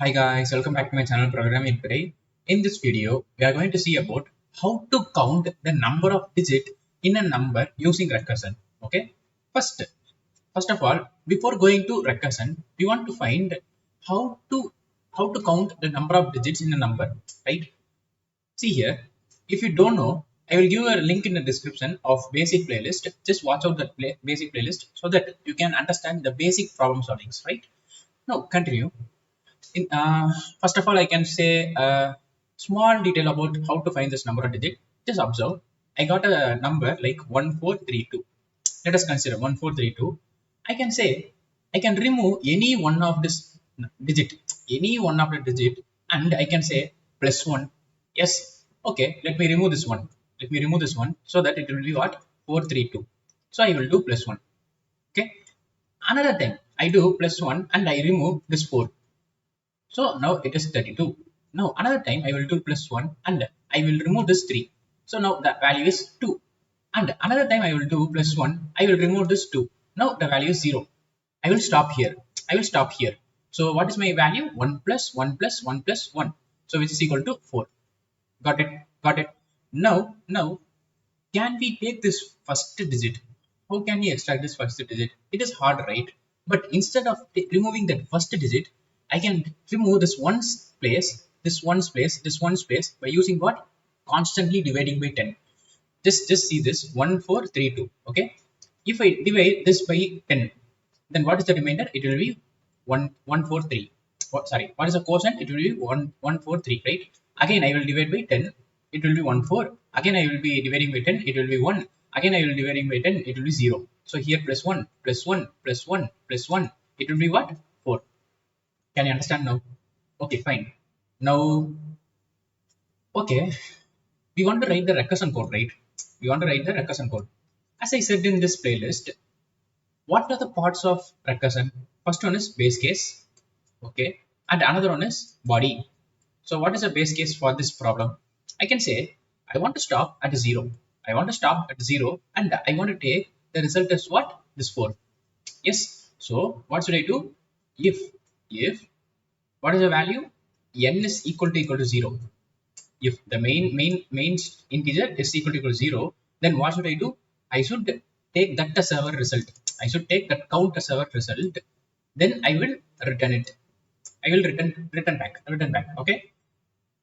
Hi guys, welcome back to my channel Programming with Pirai. In this video, we are going to see about how to count the number of digits in a number using recursion. Okay, first of all, before going to recursion, we want to find how to count the number of digits in a number, right? See here, if you don't know, I will give a link in the description of basic playlist. Just watch out that basic playlist so that you can understand the basic problem solvings, right? Now continue. In, first of all, I can say a small detail about how to find this number of digit. Just observe. I got a number like 1432. Let us consider 1432. I can say I can remove any one of this digit, any one of the digit, and I can say plus one. Yes. Okay. Let me remove this one. Let me remove this one so that it will be what 432. So I will do plus one. Okay. Another time I do plus one and I remove this 4. So now it is 32. Now another time I will do plus 1 and I will remove this 3. So now the value is 2. And another time I will do plus 1, I will remove this 2. Now the value is 0. I will stop here. I will stop here. So what is my value? 1 plus 1 plus 1 plus 1. So which is equal to 4. Got it? Got it? Now, can we take this first digit? How can we extract this first digit? It is hard, right? But instead of removing that first digit, I can remove this ones place, this ones place, this ones place by using what? Constantly dividing by 10. Just see this 1432. Okay. If I divide this by 10, then what is the remainder? It will be 143. What is the quotient? It will be 143, right? Again, I will divide by 10. It will be 1 4. Again, I will be dividing by 10. It will be 1. Again, I will be dividing by 10. It will be 0. So here plus 1, plus 1, plus 1, plus 1. It will be what? 4. Can you understand now? Okay, fine. Now, okay, we want to write the recursion code, right? We want to write the recursion code. As I said in this playlist, what are the parts of recursion? First one is base case, okay, and another one is body. So what is the base case for this problem? I can say I want to stop at 0. I want to stop at 0 and I want to take the result as what? This 4. Yes. So what should I do? If what is the value? N is equal to 0. If the main integer is equal to 0, then what should I do? I should take that as our result. I should take that count as our result. Then I will return it. I will return back. Okay.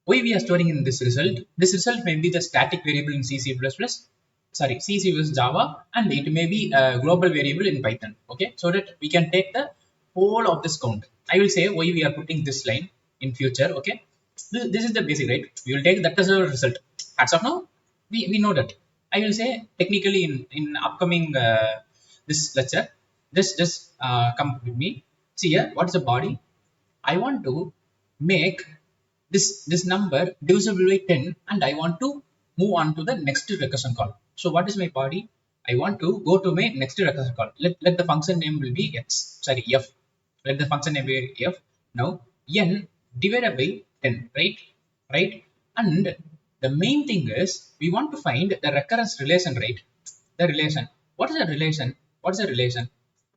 Why we are storing in this result? This result may be the static variable in C++. Sorry, C Java, and it may be a global variable in Python. Okay, so that we can take the whole of this count. I will say why we are putting this line in future. Okay, this is the basic, right? We will take that as a result. As of now, we know that. I will say technically in upcoming this lecture, just come with me. See here, what is the body? I want to make this number divisible by 10 and I want to move on to the next recursion call. So what is my body? I want to go to my next recursion call. Let the function name will be x. Sorry, f. Let the function name be f. Now n divided by 10, right? Right? And the main thing is we want to find the recurrence relation, right? The relation. What is the relation? What is the relation?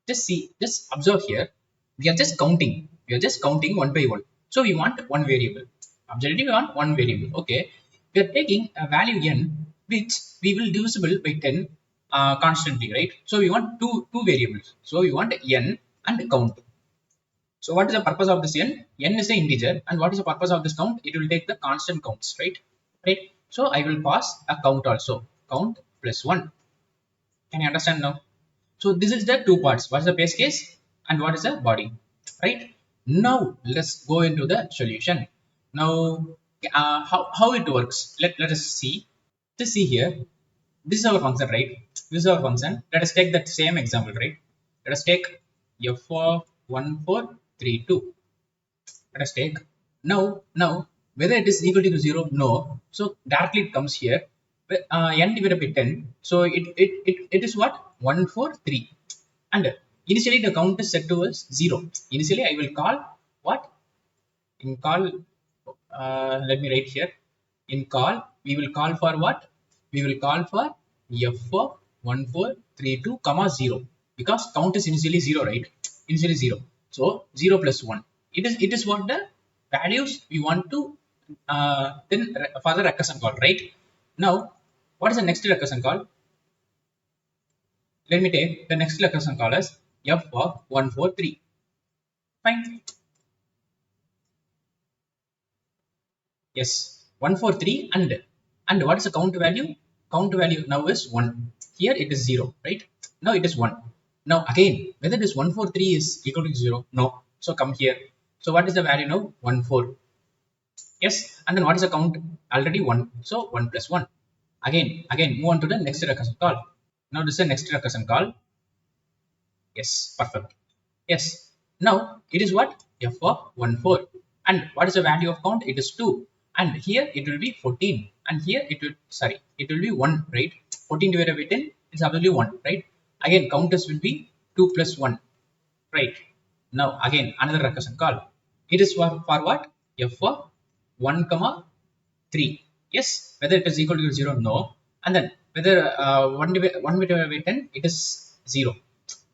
Just see, just observe here. We are just counting. We are just counting one by one. So we want one variable. Objective we want one variable. Okay. We are taking a value n which we will divisible by 10 constantly, right? So we want two variables. So we want n and count. So what is the purpose of this n? N is an integer, and what is the purpose of this count? It will take the constant counts, right? Right. So I will pass a count also. Count plus 1. Can you understand now? So this is the two parts. What is the base case and what is the body, right? Now let's go into the solution. Now how it works? Let us see. Just see here. This is our function, right? This is our function. Let us take that same example, right? Let us take f of 1432. Let us take now whether it is equal to 0, no. So directly it comes here. N divided by 10. So it is what? 143. And initially the count is set to us 0. Initially I will call what? In call, let me write here. In call, we will call for what? We will call for f of 1432 comma 0 because count is initially 0, right? Initially 0. So 0 plus 1. It is what the values we want to then further recursion call, right? Now, what is the next recursion call? Let me take the next recursion call as f of 143. Fine. Yes, 143 and what is the count value? Count value now is 1. Here it is 0, right? Now it is 1. Now again, whether this 143 is equal to 0? No. So come here. So what is the value now? 14. Yes, and then what is the count? Already 1. So 1 plus 1. Again, move on to the next recursion call. Now this is the next recursion call. Yes, perfect. Yes. Now it is what? F of 14. And what is the value of count? It is 2. And here it will be 14. And here it will be 1, right? 14 divided by 10 is absolutely 1, right? Again, counters will be 2 plus 1, right? Now again, another recursion call. It is for what? F of 1 comma 3. Yes, whether it is equal to 0, no. And then whether 1 divided by 10, it is 0.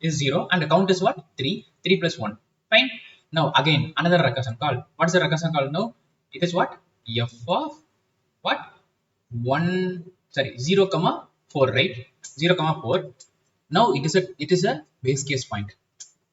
Is 0 and the count is what? 3. 3 plus 1. Fine. Now again, another recursion call. What is the recursion call now? It is what? F of what? 0 comma 4, right? 0 comma 4. Now it is a base case point.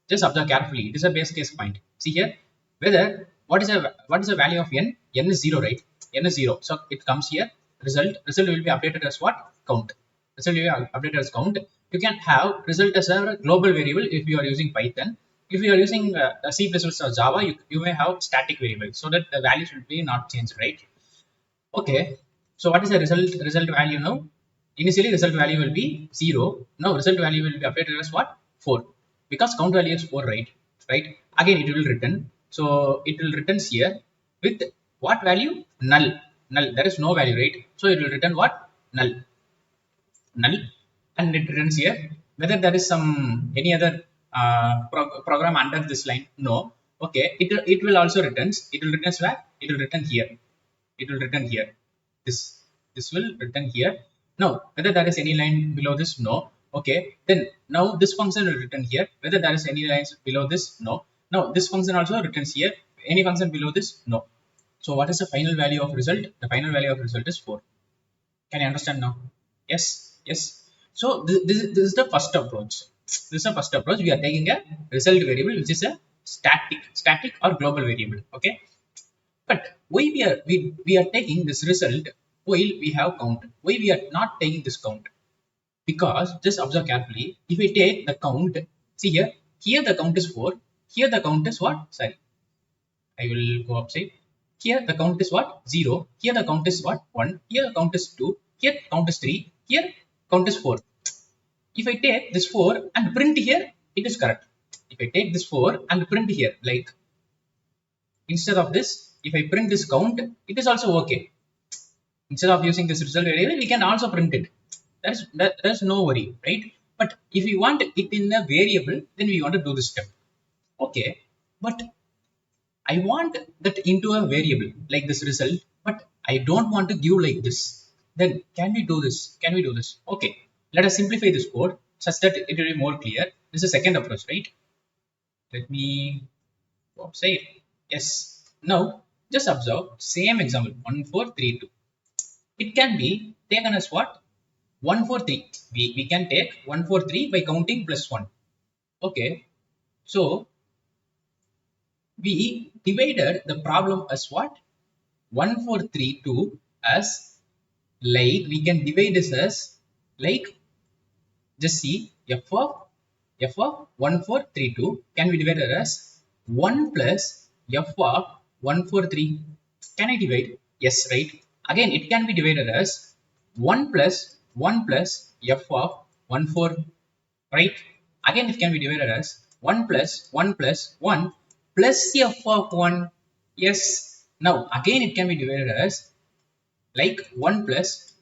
Just observe carefully. It is a base case point. See here, whether what is the value of n? N is 0, right? N is 0. So it comes here. Result will be updated as what? Count. Result will be updated as count. You can have result as a global variable if you are using Python. If you are using C++ or Java, you may have static variable so that the values will be not changed, right? Okay. So what is the result value now? Initially result value will be 0. Now result value will be updated as what? 4. Because count value is 4, right? Right. Again it will return. So it will return here with what value? Null. Null. There is no value, right? So it will return what? Null. Null. And it returns here. Whether there is any other program under this line? No. Okay. It will also returns. It will return where? It will return here. It will return here. This will return here. Now, whether there is any line below this? No. Okay. Then now this function will return here. Whether there is any lines below this? No. Now this function also returns here. Any function below this? No. So what is the final value of result? The final value of result is 4. Can you understand now? Yes. Yes. So this is the first approach. This is the first approach. We are taking a result variable which is a static or global variable. Okay. But why we are taking this result while we have count? Why we are not taking this count? Because just observe carefully. If we take the count, see here. Here the count is 4. Here the count is what? Sorry. I will go upside. Here the count is what? 0. Here the count is what? 1. Here the count is 2. Here count is 3. Here count is 4. If I take this 4 and print here, it is correct. If I take this 4 and print here, like instead of this, if I print this count, it is also okay. Instead of using this result variable, we can also print it. There's no worry, right? But if we want it in a variable, then we want to do this step. Okay, but I want that into a variable like this result, but I don't want to give like this. Then can we do this? Can we do this? Okay, let us simplify this code such that it will be more clear. This is the second approach, right? Let me go upside. Yes. Now just observe same example 1432. It can be taken as what? 143. We can take 143 by counting plus 1. Okay. So we divided the problem as what? 1432 as like we can divide this as like just see f of 1432 can be divided as 1 plus f of 143. Can I divide? Yes, right. Again it can be divided as 1 plus f of 14, right? Again it can be divided as 1 plus 1 plus f of 1. Yes. Now again it can be divided as like 1 plus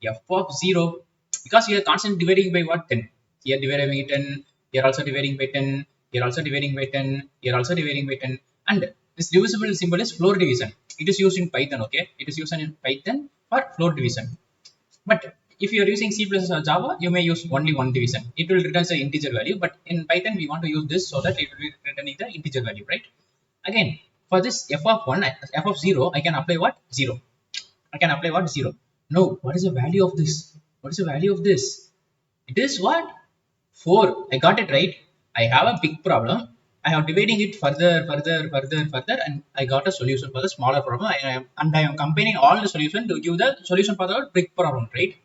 f of 0, because we are constantly dividing by what? 10. Here dividing by 10, here also dividing by 10, here also dividing by 10, here also dividing by 10. And this divisible symbol is floor division. It is used in Python, okay? It is used in Python for floor division. But If you are using C++ or Java, you may use only one division. It will return the integer value, but in Python, we want to use this so that it will be returning the integer value, right? Again, for this f of 1, f of 0, I can apply what? 0. I can apply what? 0. No, what is the value of this? What is the value of this? It is what? 4. I got it right. I have a big problem. I am dividing it further, and I got a solution for the smaller problem. I am combining all the solution to give the solution for the big problem, right?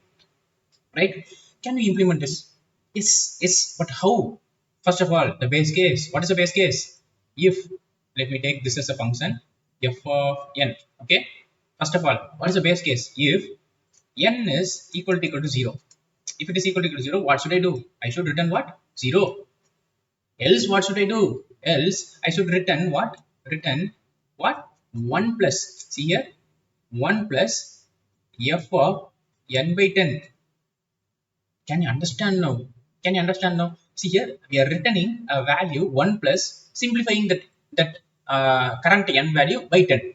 Right? Can we implement this? Yes. But how? First of all, the base case. What is the base case? If, let me take this as a function, f of n. Okay. First of all, what is the base case? If n is equal to 0. If it is equal to 0, what should I do? I should return what? 0. Else, what should I do? Else, I should return what? Return what? 1 plus. See here, 1 plus f of n by 10. Can you understand now? Can you understand now? See here, we are returning a value 1 plus, simplifying that current n value by 10,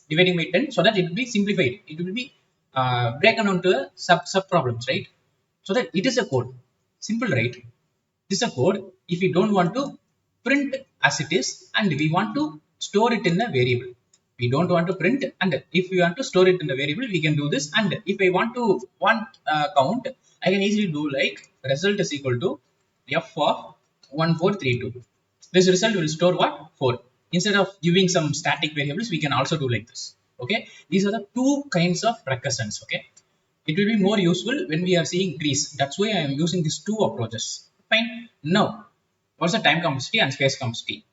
dividing by 10, so that it will be simplified. It will be broken down to sub problems, right? So that it is a code. Simple, right? This is a code. If we don't want to print as it is, and we want to store it in a variable. We don't want to print, and if we want to store it in the variable, we can do this. And if I want to count, I can easily do like result is equal to f of 1432. This result will store what? 4. Instead of giving some static variables, we can also do like this. Okay, these are the two kinds of recursions. Okay, it will be more useful when we are seeing trees. That's why I am using these two approaches. Fine. Now, what's the time complexity and space complexity?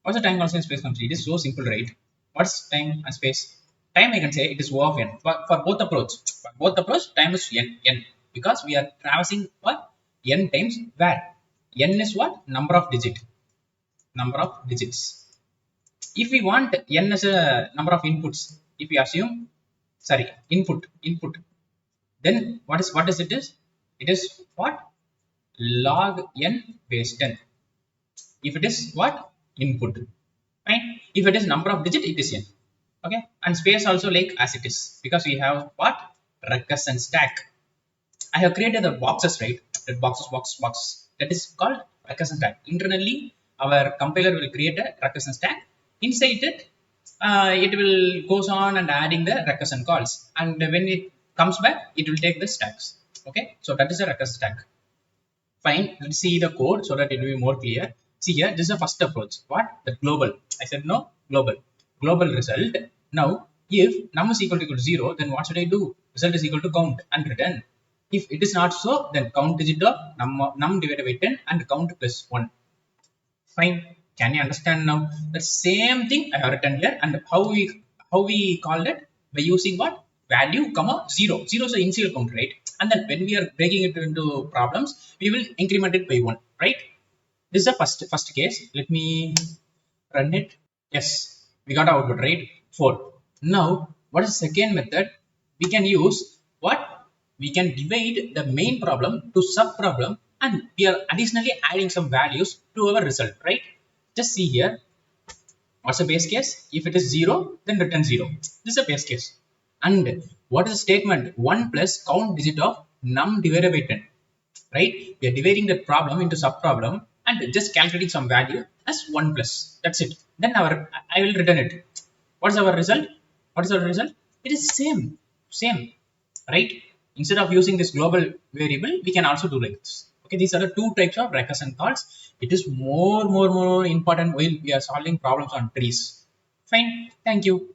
What's the time complexity and space complexity? It is so simple, right? What's time and space? Time, I can say it is O of n. For both approach, time is n, because we are traversing what? N times where? N is what? Number of digits. If we want n as a number of inputs, if we assume, sorry, input, then what is it is? It is what? Log n base 10. If it is what? Input. Fine. If it is number of digit, it is n. Okay. And space also like as it is, because we have what? Recursion stack. I have created the boxes, right? That boxes. That is called recursion stack. Internally, our compiler will create a recursion stack. Inside it, it will goes on and adding the recursion calls. And when it comes back, it will take the stacks. Okay. So that is a recursion stack. Fine. Let's see the code so that it will be more clear. See here, this is the first approach. What? The global. I said no, global. Global result. Now, if num is equal to 0, then what should I do? Result is equal to count and return. If it is not so, then count digit of num divided by 10 and count plus 1. Fine. Can you understand now? The same thing I have written here, and how we called it by using what? Value, comma 0. 0 is the initial count, right? And then when we are breaking it into problems, we will increment it by 1, right? This is the first case. Let me run it. Yes, we got output, right? 4. Now, what is the second method? We can use what? We can divide the main problem to sub problem, and we are additionally adding some values to our result, right? Just see here. What's the base case? If it is 0, then return 0. This is a base case. And what is the statement? 1 plus count digit of num divided by 10. Right? We are dividing the problem into sub problem and just calculating some value as 1 plus. That's it. Then I will return it. What's our result? What is our result? It is same, right? Instead of using this global variable, we can also do like this. Okay, these are the two types of recursion calls. It is more important while we are solving problems on trees. Fine. Thank you.